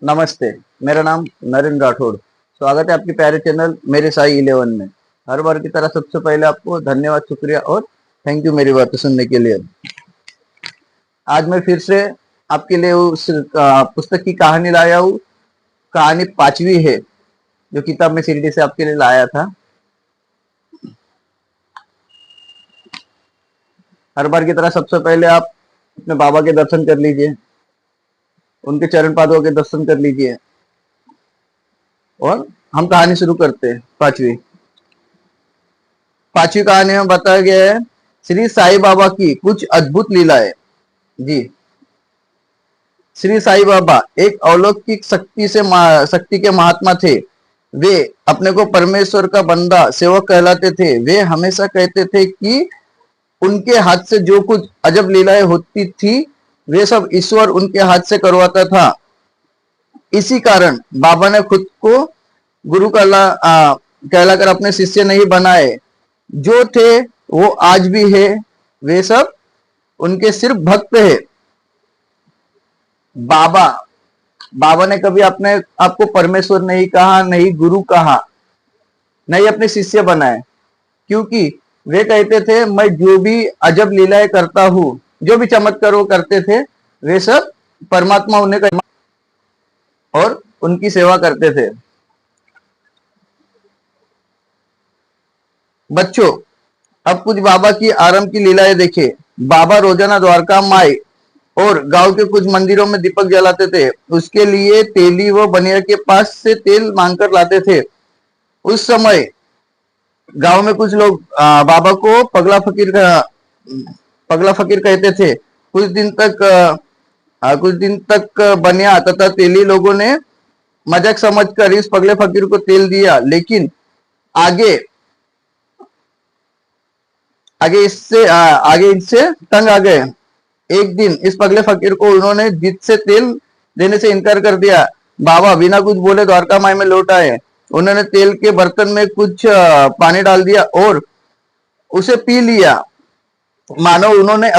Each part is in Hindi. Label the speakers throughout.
Speaker 1: नमस्ते। मेरा नाम नरेंद्र राठौड़। स्वागत है आपके प्यारे चैनल मेरे साई 11 में। हर बार की तरह सबसे पहले आपको धन्यवाद, शुक्रिया और थैंक यू मेरी बातें सुनने के लिए। आज मैं फिर से आपके लिए उस पुस्तक की कहानी लाया हूँ। कहानी 5वीं है, जो किताब में शिरडी से आपके लिए लाया था। हर बार की तरह सबसे पहले आप अपने बाबा के दर्शन कर लीजिए, उनके चरण पादुका के दर्शन कर लीजिए और हम कहानी शुरू करते हैं। पांचवी पांचवी कहानी में बताया गया है श्री साईं बाबा की कुछ अद्भुत लीलाएं। जी, श्री साईं बाबा एक अलौकिक शक्ति के महात्मा थे। वे अपने को परमेश्वर का बंदा सेवक कहलाते थे। वे हमेशा कहते थे कि उनके हाथ से जो कुछ अजब लीलाएं होती थी, वे सब ईश्वर उनके हाथ से करवाता था। इसी कारण बाबा ने खुद को गुरु कहलाकर अपने शिष्य नहीं बनाए। जो थे वो आज भी है, वे सब उनके सिर्फ भक्त है। बाबा बाबा ने कभी अपने आपको परमेश्वर नहीं कहा, नहीं गुरु कहा, नहीं अपने शिष्य बनाए, क्योंकि वे कहते थे मैं जो भी अजब लीलाएं करता हूं, जो भी चमत्कार वो करते थे, वे सब परमात्मा उन्हें और उनकी सेवा करते थे। बच्चों, अब कुछ बाबा की आरंभ की लीलाएं देखें। बाबा रोजाना द्वारका माई और गांव के कुछ मंदिरों में दीपक जलाते थे। उसके लिए तेली व बनिया के पास से तेल मांगकर लाते थे। उस समय गांव में कुछ लोग बाबा को पगला फकीर कहते थे। कुछ दिन तक बनिया तथा तेली लोगों ने मजाक समझकर इस पगले फकीर को तेल दिया, लेकिन आगे आगे इनसे तंग आ गए। एक दिन इस पगले फकीर को उन्होंने जिद से तेल देने से इनकार कर दिया। बाबा बिना कुछ बोले द्वारका माई में लौट आए। उन्होंने तेल के बर्तन में कुछ पानी डाल दिया और उसे पी लिया, मानो उन्होंने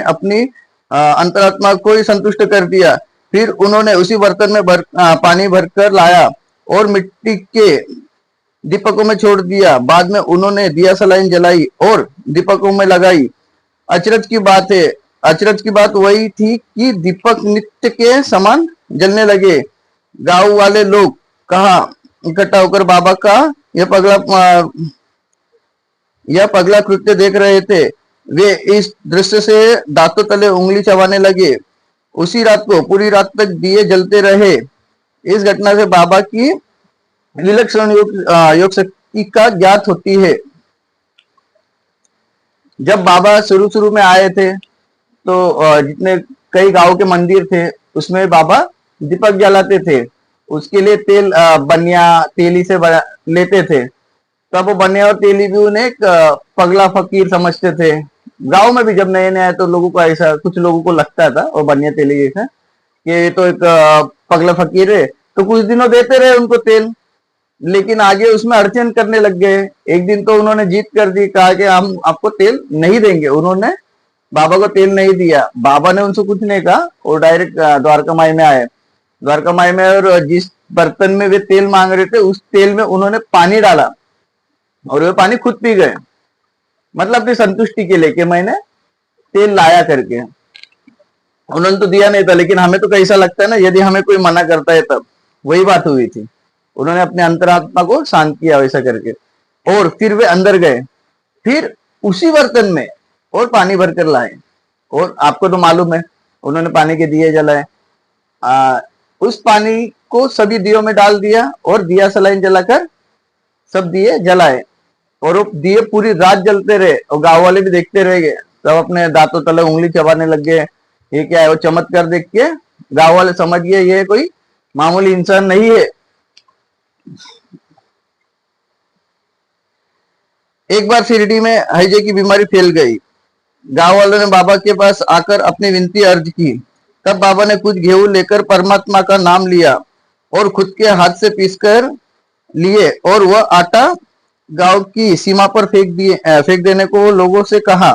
Speaker 1: अपनी अंतरात्मा को ही संतुष्ट कर दिया। फिर उन्होंने उसी बर्तन में पानी भरकर लाया और मिट्टी के दीपकों में छोड़ दिया। बाद में उन्होंने दिया सलाइन जलाई और दीपकों में लगाई। अचरज की बात वही थी कि दीपक नित्य के समान जलने लगे। गांव वाले लोग कहा इकट्ठा होकर बाबा का यह पगला कृत्य देख रहे थे। वे इस दृश्य से दांतों तले उंगली चबाने लगे। उसी रात को पूरी रात तक दिए जलते रहे। इस घटना से बाबा की विलक्षण योग शक्ति का ज्ञात होती है। जब बाबा शुरू में आए थे तो जितने कई गांव के मंदिर थे उसमें बाबा दीपक जलाते थे। उसके लिए तेल बनिया तेली से लेते थे। तब वो बनिया और तेली भी उन्हें एक पगला फकीर समझते थे। गांव में भी जब नए नए आए तो लोगों को ऐसा, कुछ लोगों को लगता था वो बनिया तेली जैसा कि ये तो एक पगला फकीर है, तो कुछ दिनों देते रहे उनको तेल, लेकिन आगे उसमें अड़चन करने लग गए। एक दिन तो उन्होंने जीत कर दी, कहा कि हम आपको तेल नहीं देंगे। उन्होंने बाबा को तेल नहीं दिया। बाबा ने उनसे कुछ नहीं कहा और डायरेक्ट द्वारका माई में आए। द्वारका माई में और जिस बर्तन में वे तेल मांग रहे थे उस तेल में उन्होंने पानी डाला और वे पानी खुद पी गए, मतलब अपनी संतुष्टि के लिए कि मैंने तेल लाया करके। उन्होंने तो दिया नहीं था, लेकिन हमें तो कैसा लगता है ना, यदि हमें कोई मना करता है तब वही बात हुई थी। उन्होंने अपने अंतरात्मा को शांत किया वैसा करके, और फिर वे अंदर गए। फिर उसी बर्तन में और पानी भरकर लाए, और आपको तो मालूम है उन्होंने पानी के दिए जलाए। उस पानी को सभी दियों में डाल दिया और दिया सलाइन जलाकर सब दिए जलाए, और वो दिए पूरी रात जलते रहे। और गांव वाले भी देखते रह गए, सब अपने दांतों तले उंगली चबाने लग गए। ये क्या है? वो चमत्कार देख के गांव वाले समझ गए ये कोई मामूली इंसान नहीं है। एक बार शिरडी में हैजे की बीमारी फैल गई। गांव वालों ने बाबा के पास आकर अपनी विनती अर्ज की। तब बाबा ने कुछ गेहूं लेकर परमात्मा का नाम लिया और खुद के हाथ से पीसकर लिए, और वह आटा गांव की सीमा पर फेंक देने को लोगों से कहा।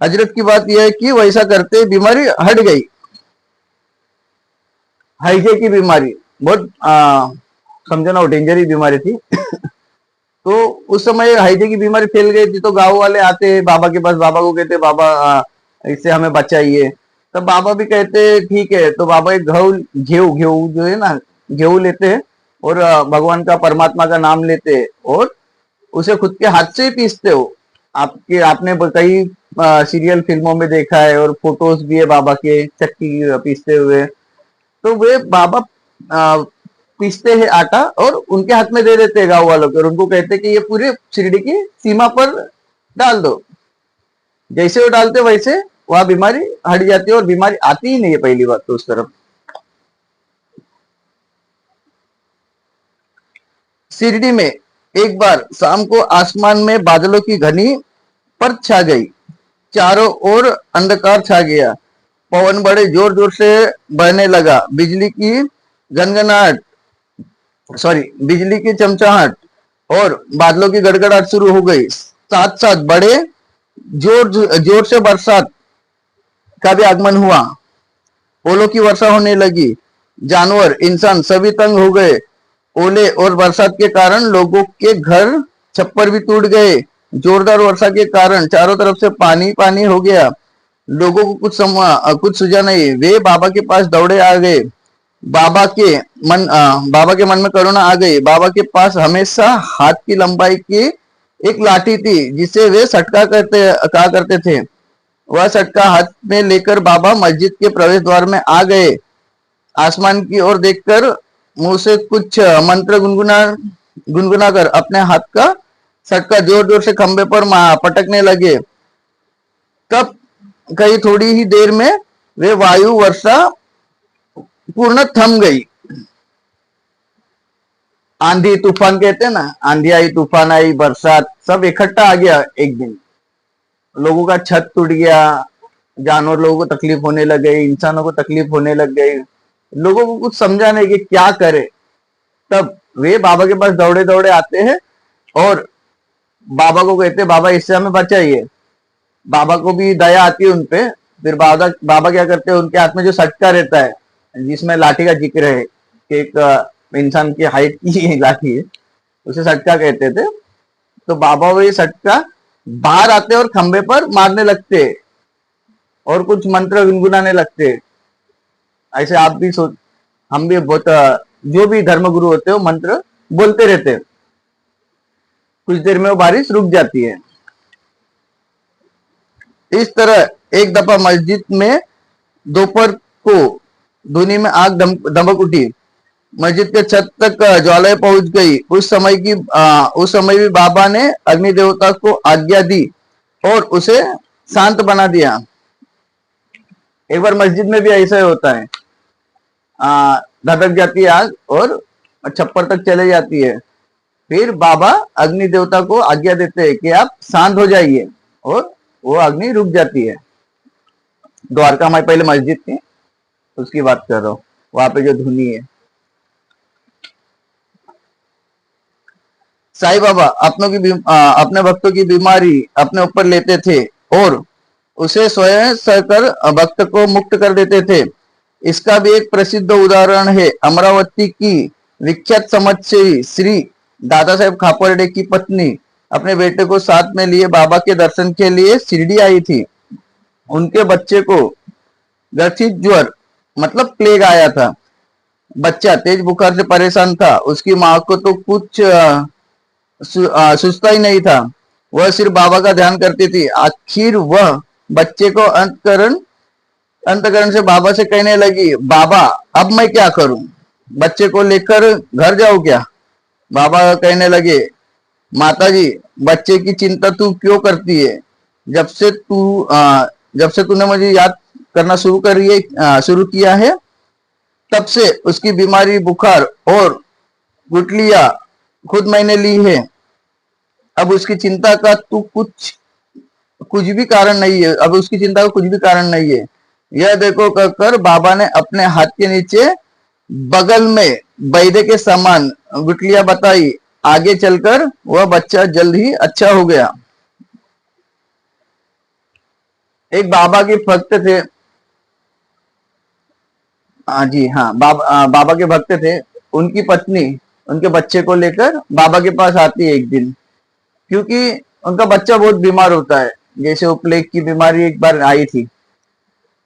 Speaker 1: हजरत की बात यह है कि वैसा करते बीमारी हट गई। हाइजे की बीमारी बहुत समझो ना, डेंजरी बीमारी थी। तो उस समय हाइजे की बीमारी फैल गई थी, तो गांव वाले आते हैं बाबा के पास, बाबा को कहते बाबा इससे हमें बचाइए। तब बाबा भी कहते ठीक है। तो बाबा एक घेऊ घेऊ जो है ना, घेऊ लेते हैं और भगवान का, परमात्मा का नाम लेते हैं और उसे खुद के हाथ से ही पीसते हो। आपने कई सीरियल फिल्मों में देखा है और फोटोज भी है बाबा के चक्की पीसते हुए। तो वे बाबा आ, पीसते हैं आटा और उनके हाथ में दे देते हैं गांव वालों के, और उनको कहते हैं कि ये पूरे शिरडी की सीमा पर डाल दो। जैसे वो डालते वैसे वहां बीमारी हट जाती है और बीमारी आती ही नहीं है पहली बात तो उस तरफ। शिरडी में एक बार शाम को आसमान में बादलों की घनी परत छा गई, चारों ओर अंधकार छा गया, पवन बड़े जोर जोर से बहने लगा, गनगनाहट बिजली की चमचाहट और बादलों की गड़गड़ाहट शुरू हो गई। साथ साथ बड़े जोर जोर से बरसात का भी आगमन हुआ, ओलों की वर्षा होने लगी, जानवर इंसान सभी तंग हो गए। ओले और बरसात के कारण लोगों के घर छप्पर भी टूट गए। जोरदार वर्षा के कारण चारों तरफ से पानी पानी हो गया। लोगों को कुछ सूझा नहीं, वे बाबा के पास दौड़े आ गए। बाबा के मन में करुणा आ गई। बाबा के पास हमेशा हाथ की लंबाई की एक लाठी थी जिसे वे सटका कहा करते थे। वह सटका हाथ में लेकर बाबा मस्जिद के प्रवेश द्वार में आ गए। आसमान की ओर देखकर मुंह से कुछ मंत्र गुनगुना कर अपने हाथ का सटका जोर जोर से खंबे पर पटकने लगे। तब कई थोड़ी ही देर में वे वायु वर्षा पूर्ण थम गई। आंधी तूफान कहते हैं ना, आंधी आई, तूफान आई, बरसात सब इकट्ठा आ गया एक दिन। लोगों का छत टूट गया, जानवर लोगों को तकलीफ होने लग गई, इंसानों को तकलीफ होने लग गई। लोगों को कुछ समझा नहीं कि क्या करे। तब वे बाबा के पास दौड़े दौड़े आते हैं और बाबा को कहते बाबा इससे हमें बचाइए। बाबा को भी दया आती है उनपे। फिर बाबा क्या करते हैं, उनके हाथ में जो सटका रहता है जिसमें लाठी का जिक्र है कि एक इंसान की हाइट की लाठी है, उसे सटका कहते थे। तो बाबा वो ये सटका बाहर आते और खंबे पर मारने लगते और कुछ मंत्र गुनगुनाने लगते। ऐसे आप भी सोच, हम भी बहुत जो भी धर्मगुरु होते हैं वो मंत्र बोलते रहते हैं। कुछ देर में वो बारिश रुक जाती है। इस तरह एक दफा मस्जिद में दोपहर को धुनी में आग दमक उठी। मस्जिद के छत तक ज्वालाएं पहुंच गई। उस समय भी बाबा ने अग्नि देवता को आज्ञा दी और उसे शांत बना दिया। एक बार मस्जिद में भी ऐसा ही होता है, धधक जाती है आग और छप्पर तक चले जाती है। फिर बाबा अग्नि देवता को आज्ञा देते हैं कि आप शांत हो जाइए और वो अग्नि रुक जाती है। द्वारका में पहले मस्जिद थी, उसकी बात कर रहा हूँ, वहां पे जो धुनी है। साईं बाबा अपने भक्तों की बीमारी अपने ऊपर लेते थे और उसे स्वयं सहकर भक्त को मुक्त कर देते थे। इसका भी एक प्रसिद्ध उदाहरण है। अमरावती की विख्यात समाजसेवी श्री दादा साहेब खापर्डे की पत्नी अपने बेटे को साथ में लिए बाबा के दर्शन के लिए शिरडी आई थी। उनके बच्चे को ग्रसित ज्वर मतलब प्लेग आया था। बच्चा तेज बुखार से परेशान था। उसकी माँ को तो कुछ सुझता ही नहीं था। वह सिर्फ बाबा का ध्यान करती थी। आखिर वह बच्चे को अंतकरण से बाबा से कहने लगी, बाबा अब मैं क्या करूं? बच्चे को लेकर घर जाओ क्या? बाबा कहने लगे, माता जी बच्चे की चिंता तू क्यों करती है? जब से तूने मुझे याद करना शुरू किया है तब से उसकी बीमारी, बुखार और गुठलियां खुद मैंने ली है। अब उसकी चिंता का कुछ भी कारण नहीं है। अब उसकी चिंता का कुछ भी कारण नहीं है। यह देखो कहकर बाबा ने अपने हाथ के नीचे बगल में बैदे के समान गुठलियां बताई। आगे चलकर वह बच्चा जल्द ही अच्छा हो गया। एक बाबा के भक्त थे। हाँ जी, हाँ, बाबा के भक्त थे। उनकी पत्नी उनके बच्चे को लेकर बाबा के पास आती है एक दिन, क्योंकि उनका बच्चा बहुत बीमार होता है। जैसे वो प्लेग की बीमारी एक बार आई थी,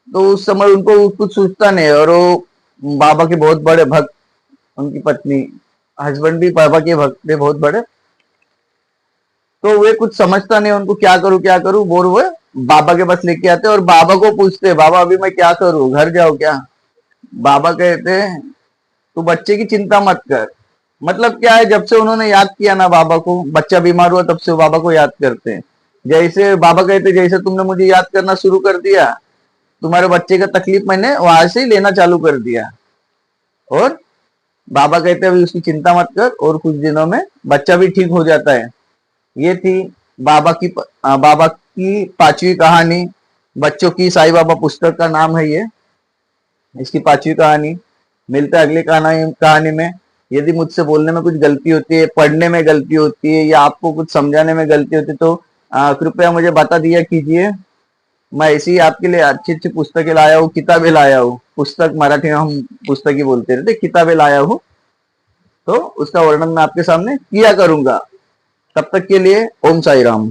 Speaker 1: तो उस समय उनको कुछ सूझता नहीं, और वो बाबा के बहुत बड़े भक्त, उनकी पत्नी, हस्बैंड भी बाबा के भक्त थे बहुत बड़े। तो वे कुछ समझता नहीं, उनको क्या करूं, बोर हुए बाबा के पास लेके आते और बाबा को पूछते, बाबा अभी मैं क्या करूं, घर जाओ क्या? बाबा कहते हैं, तू बच्चे की चिंता मत कर। मतलब क्या है, जब से उन्होंने याद किया ना बाबा को, बच्चा बीमार हुआ, तब से वो बाबा को याद करते हैं। जैसे बाबा कहते, जैसे तुमने मुझे याद करना शुरू कर दिया, तुम्हारे बच्चे का तकलीफ मैंने वहां से ही लेना चालू कर दिया। और बाबा कहते हैं, अभी उसकी चिंता मत कर, और कुछ दिनों में बच्चा भी ठीक हो जाता है। ये थी बाबा की पांचवी कहानी। बच्चों की साईं बाबा पुस्तक का नाम है ये, इसकी पांचवी कहानी। मिलता है अगली कहानी में। यदि मुझसे बोलने में कुछ गलती होती है, पढ़ने में गलती होती है, या आपको कुछ समझाने में गलती होती है, तो कृपया मुझे बता दिया कीजिए। मैं ऐसी ही आपके लिए अच्छी अच्छी पुस्तकें लाया हूँ, किताबें लाया हूँ। पुस्तक मराठी में हम पुस्तक ही बोलते रहते, किताबें लाया हूँ, तो उसका वर्णन मैं आपके सामने किया करूंगा। तब तक के लिए ओम साई राम।